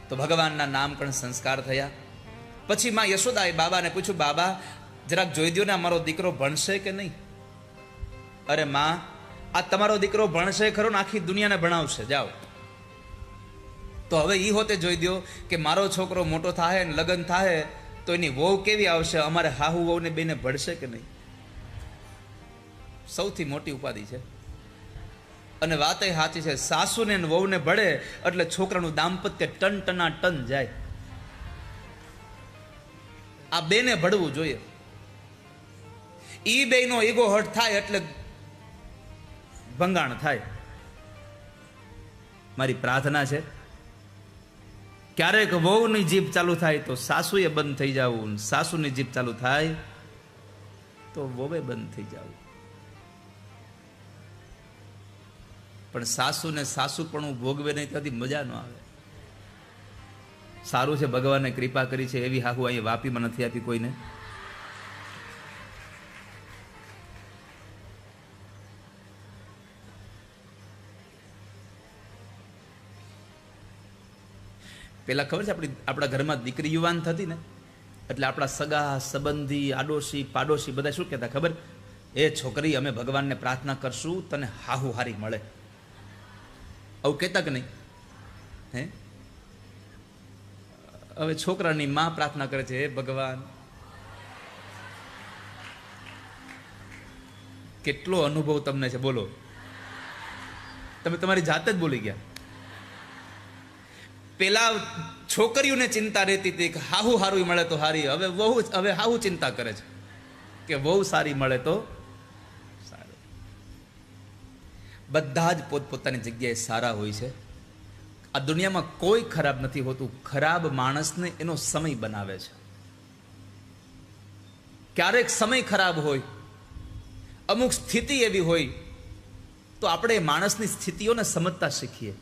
તો ભગવાનના નામકરણ સંસ્કાર થયા. પછી માં યશોદાએ બાબાને પૂછ્યું, બાબા જરાક જોઈ દો ને અમારો દીકરો ભણશે કે નહીં. અરે માં, આ તમારો દીકરો ભણશે ખરો ને આખી દુનિયાને ભણાવશે, જાઓ. તો હવે ઈ હોતે જોઈ દો કે મારો છોકરો મોટો થાય ને લગ્ન થાય તો એની વહુ કેવી આવશે, અમારે હાહુ વહુને બેને ભળશે કે નહીં. સૌથી મોટી ઉપાધિ છે. અને વાત એ સાચી છે, સાસુને વહુને ભળે એટલે છોકરાનું દાંપત્ય ટન ટના ટન જાય. આ બેને ભળવું જોઈએ. ઈ બેનો ઈગો હર્ટ થાય એટલે ભંગાણ થાય. મારી પ્રાર્થના છે, ક્યારેક વહુની જીભ ચાલુ થાય તો સાસુએ બંધ થઈ જવું, સાસુની જીભ ચાલુ થાય તો વહુએ બંધ થઈ જવું. પણ સાસુને સાસુપણું ભોગવે નહીં ત્યાંથી મજા ન આવે. સારું છે ભગવાને કૃપા કરી છે એવી હાહુ અહીંયા વાપીમાં નથી આપી કોઈને. પેલા ખબર છે આપણા ઘરમાં દીકરી યુવાન થતી ને એટલે આપણા સગા સંબંધી આડોશી પાડોશી બધા શું કહેતા ખબર? એ છોકરી, અમે ભગવાનને પ્રાર્થના કરશું તને હાહુ હારી મળે. આવું કહેતા કે નહીં? હે, હવે છોકરાની માં પ્રાર્થના કરે છે, હે ભગવાન. કેટલો અનુભવ તમને છે બોલો. તમે તમારી જાતે જ બોલી ગયા. પેલા છોકરીઓને ચિંતા રહેતી હતી કે હાહુ હારું મળે તો હારી. હવે હાહુ ચિંતા કરે છે કે વહુ સારી મળે તો સારું. બધા જ પોતપોતાની જગ્યાએ સારા હોય છે. આ દુનિયામાં કોઈ ખરાબ નથી હોતું. ખરાબ માણસને એનો સમય બનાવે છે. ક્યારેક સમય ખરાબ હોય, અમુક સ્થિતિ એવી હોય તો આપણે માણસની સ્થિતિઓને સમજતા શીખીએ.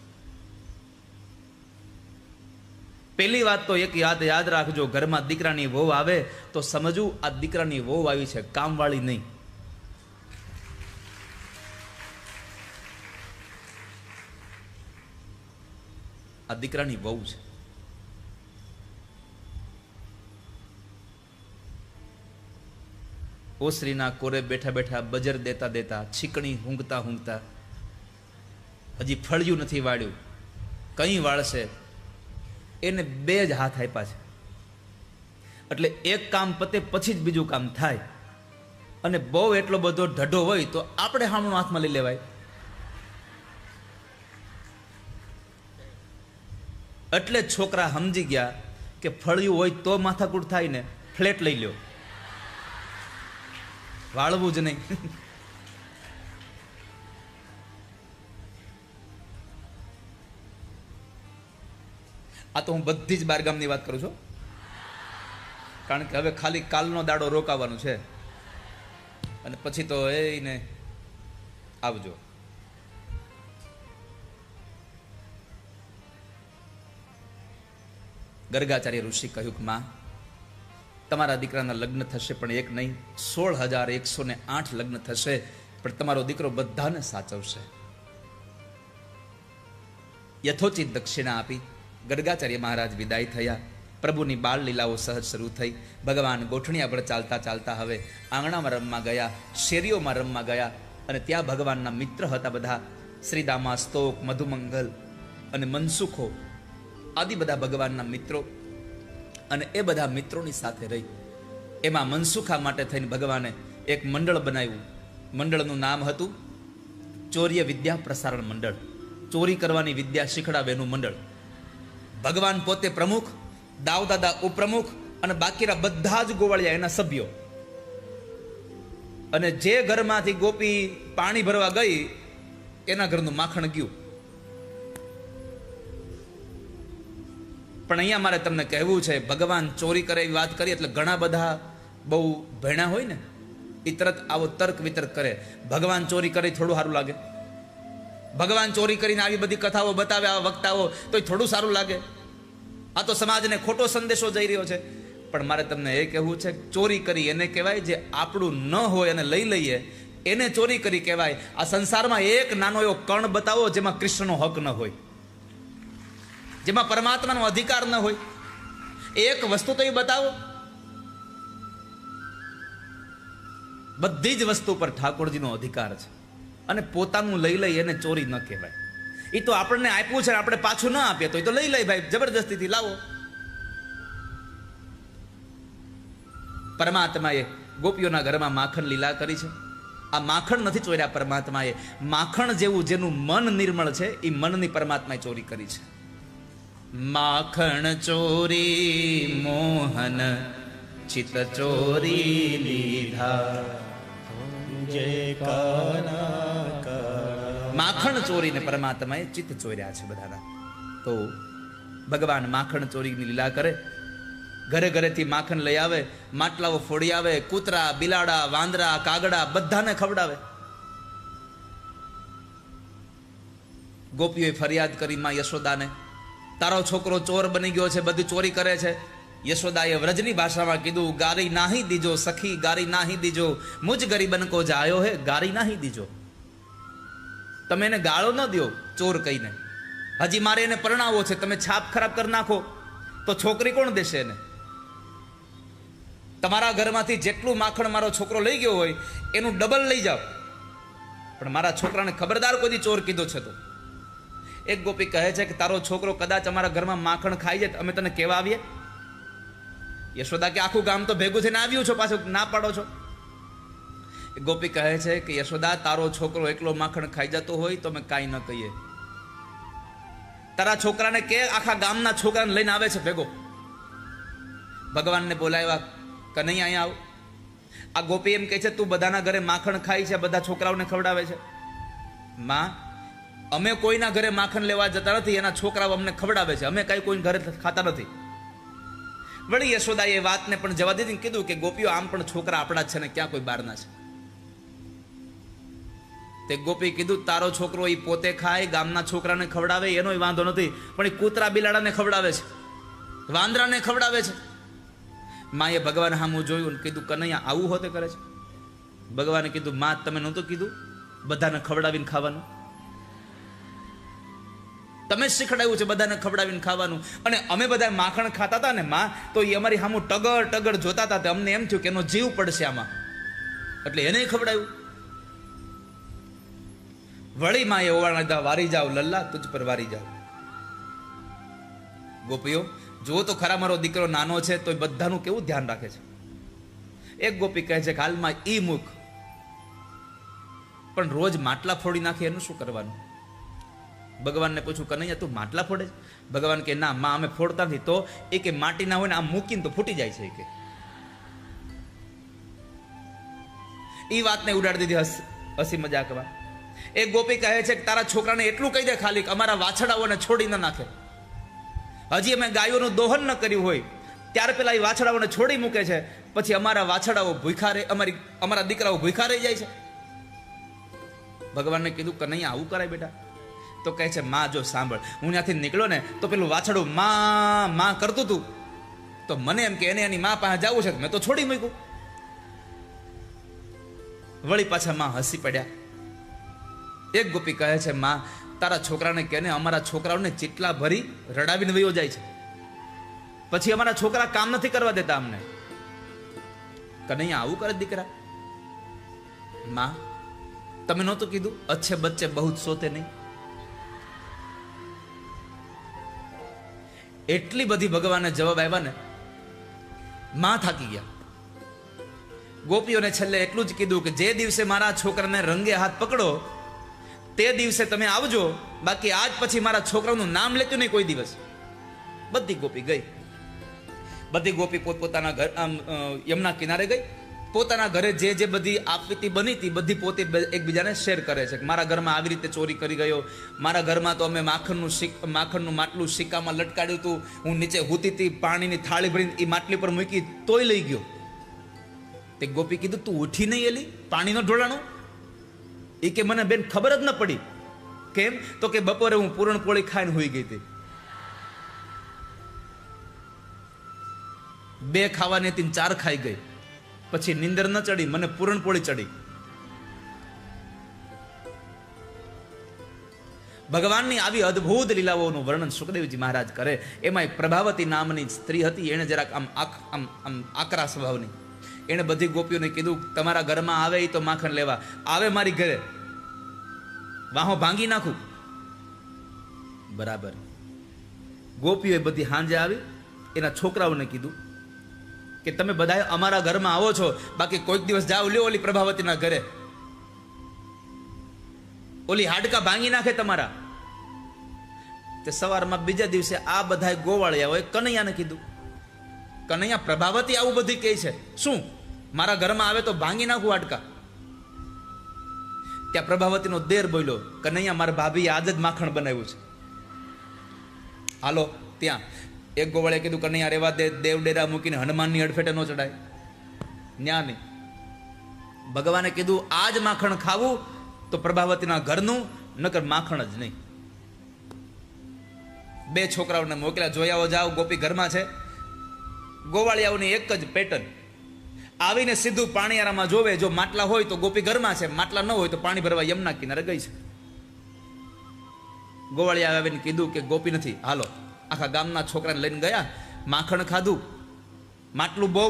પહેલી વાત તો એક યાદ રાખજો, ઘરમાં દીકરાની વહુ આવે તો સમજવું આ દીકરાની વહુ આવી છે, કામવાળી નહીં. આ દીકરાની વહુ છે. ઓસરીના કોરે બેઠા બેઠા બજર દેતા દેતા, છીકણી હુંઘતા હુંઘતા, હજી ફળિયું નથી વાળ્યું, કઈ વાળશે, એને 2 જ હાથ આપ્યા છે. એટલે એક કામ પતે પછી જ બીજું કામ થાય. અને બહુ એટલો બધો ઢઢો હોય તો આપણે હામણું હાથમાં લઈ લેવાય. એટલે છોકરા સમજી ગયા કે ફળિયું હોય તો માથાકૂટ થાય ને, ફ્લેટ લઈ લ્યો, વાળવું જ નહીં. આ તો હું બધી જ બારગામની વાત કરું છું, કારણ કે હવે ખાલી કાલનો દાડો રોકાવાનો છે અને પછી તો એને આવજો. ગર્ગાચાર્ય ઋષિ કહ્યું કે માં, તમારા દીકરાના લગ્ન થશે પણ એક નહીં, 16,108 લગ્ન થશે, પણ તમારો દીકરો બધાને સાચવશે. યથોચિત દક્ષિણા આપી ગર્ગાચાર્ય મહારાજ વિદાય થયા. પ્રભુની બાળ લીલાઓ સહજ શરૂ થઈ. ભગવાન ગોઠણિયા પર ચાલતા ચાલતા હવે આંગણામાં રમવા ગયા, શેરીઓમાં રમવા ગયા. અને ત્યાં ભગવાનના મિત્ર હતા બધા, શ્રીદામા, સ્તોક, મધુમંગલ અને મનસુખો આદિ બધા ભગવાનના મિત્રો. અને એ બધા મિત્રોની સાથે રહી. એમાં મનસુખા માટે થઈને ભગવાને એક મંડળ બનાવ્યું. મંડળનું નામ હતું ચોર્ય વિદ્યા પ્રસારણ મંડળ. ચોરી કરવાની વિદ્યા શીખડાવેનું મંડળ. ભગવાન પોતે પ્રમુખ, દાવદાદા ઉપપ્રમુખ અને બાકીના બધા જ ગોવાળિયા એના સભ્યો. અને જે ઘરમાંથી ગોપી પાણી ભરવા ગઈ એના ઘરનું માખણ ગયું. પણ અહીંયા મારે તમને કહેવું છે, ભગવાન ચોરી કરે એવી વાત કરી એટલે ઘણા બધા બહુ ભણ્યા હોય ને એ તરત આવો તર્ક વિતર્ક કરે. ભગવાન ચોરી કરે થોડું સારું લાગે? ભગવાન ચોરી કરીને આવી બધી કથાઓ બતાવે આવા વક્તાઓ તો થોડું સારું લાગે? આ તો સમાજને ખોટો સંદેશો જઈ રહ્યો છે. પણ મારે તમને એ કહેવું છે, ચોરી કરી એને કહેવાય જે આપણું ન હોય અને લઈ લઈએ એને ચોરી કરી કહેવાય. આ સંસારમાં એક નાનો એવો કણ બતાવો જેમાં કૃષ્ણનો હક ન હોય. જેમાં પરમાત્માનો અધિકાર ન હોય? એક વસ્તુ તો એ બતાવો. બધી જ વસ્તુ પર ઠાકોરજીનો અધિકાર છે, અને પોતાનું લઈ લઈ એને ચોરી ન કહેવાય. એ તો આપણને આપ્યું છે, આપણે પાછું ન આપીએ તો એ તો લઈ લઈ ભાઈ, જબરદસ્તીથી લાવો. પરમાત્માએ ગોપીઓના ઘરમાં માખણ લીલા કરી છે. આ માખણ નથી ચોર્યા પરમાત્માએ, માખણ જેવું જેનું મન નિર્મળ છે એ મનની પરમાત્માએ ચોરી કરી છે. માખણ ચોરી મોહન ચિત ચોરી લીધા, માખણ ચોરીને પરમાત્માએ ચિત્ત ચોર્યા છે બધાના. તો ભગવાન માખણ ચોરીની લીલા કરે, ઘરે ઘરેથી માખણ લઈ આવે, માટલાઓ ફોડી આવે, કૂતરા, બિલાડા, વાંદરા, કાગડા બધાને ખવડાવે. ગોપીઓએ ફરિયાદ કરી માં યશોદાને, તારો છોકરો ચોર બની ગયો છે, બધી ચોરી કરે છે. યશોદાએ વ્રજની ભાષામાં કીધું, ગારી નાહી દીજો સખી, ગારી નાહી દીજો, મુજ ગરીબન કો જાયો હે, ગારી નાહી દીજો. તમે એને ગાળો ન દો ચોર કહીને, હજી મારે એને પરણાવો છે, તમે છાપ ખરાબ કરી નાખો તો છોકરી કોણ દેશે એને? તમારા ઘરમાંથી જેટલું માખણ મારો છોકરો લઈ ગયો હોય એનું ડબલ લઈ જાઓ, પણ મારા છોકરાને ખબરદાર કોઈ ચોર કીધો છે તો. એક ગોપી કહે છે કે તારો છોકરો કદાચ અમારા ઘરમાં માખણ ખાઈ જાય અમે તને કેવા આવીએ? યશોદા કે આખું ગામ તો ભેગું થઈને આવ્યું છો, પાછું ના પાડો છો. ગોપી કહે છે કે યશોદા, તારો છોકરો એકલો માખણ ખાઈ જતો હોય તો અમે કાંઈ ન કહીએ. તારા છોકરાને કે આખા ગામના છોકરાને લઈને આવે છે ભેગો. ભગવાનને બોલાવ્યા, કનૈયા અહીંયા આવ. આ ગોપી એમ કહે છે તું બધાના ઘરે માખણ ખાઈ છે, બધા છોકરાઓને ખવડાવે છે. માં, અમે કોઈના ઘરે માખણ લેવા જતા નથી, એના છોકરાઓ અમને ખવડાવે છે, અમે કઈ કોઈ ઘરે ખાતા નથી. વળી યશોદાએ એ વાતને પણ જવા દીધી, કીધું કે ગોપીઓ આમ પણ છોકરા આપણા જ છે ને ક્યાં કોઈ બહારના છે. તે ગોપી કીધું તારો છોકરો એ પોતે ખાય, ગામના છોકરાને ખવડાવે એનો વાંધો નથી, પણ એ કૂતરા બિલાડાને ખવડાવે છે, વાંદરાને ખવડાવે છે. માએ ભગવાન સામું જોયું, કીધું કનૈયા આવું હોતે કરે છે? ભગવાને કીધું માં, તમે નહોતું કીધું બધાને ખવડાવીને ખાવાનું? તમે શીખડાવ્યું છે બધાને ખવડાવીને ખાવાનું. અને અમે બધા માખણ ખાતા હતા ને માં, તો એ અમારી સામું ટગર ટગર જોતા હતા, અમને એમ થયું કે એનો જીવ પડશે આમાં, એટલે એને ખવડાવ્યું. વળી માએ ઓવાળા દીધા, વારી જાઓ લલ્લા, તુજ પર વારી જાઓ. ગોપીઓ જો તો ખરા, મારો દીકરો નાનો છે તો બધાનું કેવું ધ્યાન રાખે છે. એક ગોપી કહે છે કે હાલમાં ઈ મુખ, પણ રોજ માટલા ફોડી નાખે એનું શું કરવાનું? ભગવાનને પૂછું, કનૈયા તું માટલા ફોડે? ભગવાન કે ના માં, અમે ફોડતા નથી. તો એ કે માટી ના હોય ને આમ મૂકીને તો ફૂટી જાય છે કે. એ વાતને ઉડાડી દીધી હસી મજાકમાં. એક ગોપી કહે છે કે તારા છોકરાને એટલું કહી દે ખાલી, અમારા વાછડાઓને છોડી ન નાખે. હજી અમે ગાયોનું દોહન ન કર્યું હોય ત્યાર પેલા એ વાછડાઓને છોડી મૂકે છે, પછી અમારા વાછડાઓ ભૂખા રહે, અમારા દીકરાઓ ભૂખા રહી જાય છે. ભગવાનને કીધું કનૈયા આવું કરાય બેટા? તો કહે છે માં જો સાંભળ, હું ત્યાંથી નીકળ્યો ને તો પેલું વાછડું માં માં કરતું હતું, તો મને એમ કે એને એની માં પાસે જવું છે, મેં તો છોડી મૂક્યું. વળી પાછા માં હસી પડ્યા. એક ગોપી કહે છે માં, તારા છોકરાને કહે ને અમારા છોકરાઓને ચીટલા ભરી રડાવીને વયો જાય છે, પછી અમારા છોકરા કામ નથી કરવા દેતા અમને. કનૈયા આવું કરે દીકરા? માં, તમે નહોતું કીધું અચ્છે બચ્ચે બહુ સોતે નહીં? એટલી બધી ભગવાનને જવાબ આવ્યા ને, માં થાકી ગયા. ગોપીઓને છેલ્લે એટલું જ કીધું કે જે દિવસે મારા છોકરાને રંગે હાથ પકડો તે દિવસે તમે આવજો, બાકી આજ પછી મારા છોકરાનું નામ લેતું નહીં કોઈ દિવસ. બધી ગોપી ગઈ. બધી ગોપી પોતપોતાના ઘર યમુના કિનારે ગઈ. પોતાના ઘરે જે જે બધી આપવીતી બની હતી બધી પોતે એકબીજાને શેર કરે છે કે મારા ઘરમાં આવી રીતે ચોરી કરી ગયો, મારા ઘરમાં તો અમે માખણનું માટલું સિક્કામાં લટકાડ્યું હતું, હું નીચે હૂતી હતી, પાણીની થાળી ભરીને એ માટલી પર મૂકી તોય લઈ ગયો. તે ગોપી કીધું તું ઉઠી નહીં એલી પાણીનો ઢોળાણો? એ કે મને બેન ખબર જ ન પડી. કેમ? તો કે બપોરે હું પૂરણપોળી ખાઈને હોઈ ગઈ હતી. 2 ખાવાની હતી 4 ખાઈ ગઈ, પછી નીંદર ન ચડી, મને પૂરણપોળી ચડી. ભગવાનની આવી અદ્ભુત લીલાઓનું વર્ણન સુખદેવજી મહારાજ કરે. એમાં એક પ્રભાવતી નામની સ્ત્રી હતી, એણે જરાક આમ આકરા સ્વભાવની. એણે બધી ગોપીઓને કીધું, તમારા ઘરમાં આવે એ તો માખણ લેવા આવે, મારી ઘરે વાહો ભાંગી નાખું. બરાબર. ગોપીઓએ બધી હાંજે આવી એના છોકરાઓને કીધું કે તમે બધા અમારા ઘરમાં આવો છો, બાકી કોઈક દિવસ જાઓ લ્યો ઓલી પ્રભાવતીના ઘરે, ઓલી હાડકા ભાંગી નાખે તમારા. તે સવારમાં બીજા દિવસે આ બધા ગોવાળિયાઓએ કનૈયાને કીધું, કનૈયા પ્રભાવતી આવું બધી કહે છે, શું મારા ઘરમાં આવે તો ભાંગી નાખું હાડકા? ત્યાં પ્રભાવતીનો દેર બોલ્યો, કનૈયા મારા ભાભીએ આજ જ માખણ બનાવ્યું છે, હાલો ત્યાં. એક ગોવાળે કીધું, કનૈયા રેવા દે, દેવ ડેરા મૂકીને હનુમાનની અડફેટે ન ચડાય, ન્યા નહીં. ભગવાને કીધું આજ માખણ ખાવું તો પ્રભાવતીના ઘરનું, નકર માખણ જ નહીં. બે છોકરાઓને મોકલ્યા, જોયાઓ જાઓ ગોપી ઘરમાં છે. ગોવાળિયાઓની એક જ પેટર્ન, આવીને સીધું પાણીયારામાં જોવે, જો માટલા હોય તો ગોપી ઘરમાં છે, માટલા ન હોય તો પાણી ભરવા યમુના કિનારે ગઈ છે. ગોવાળિયા આવીને કીધું કે ગોપી નથી, હાલો. આખા ગામના છોકરાને લઈને ગયા, માખણ ખાધું, માટલું બહુ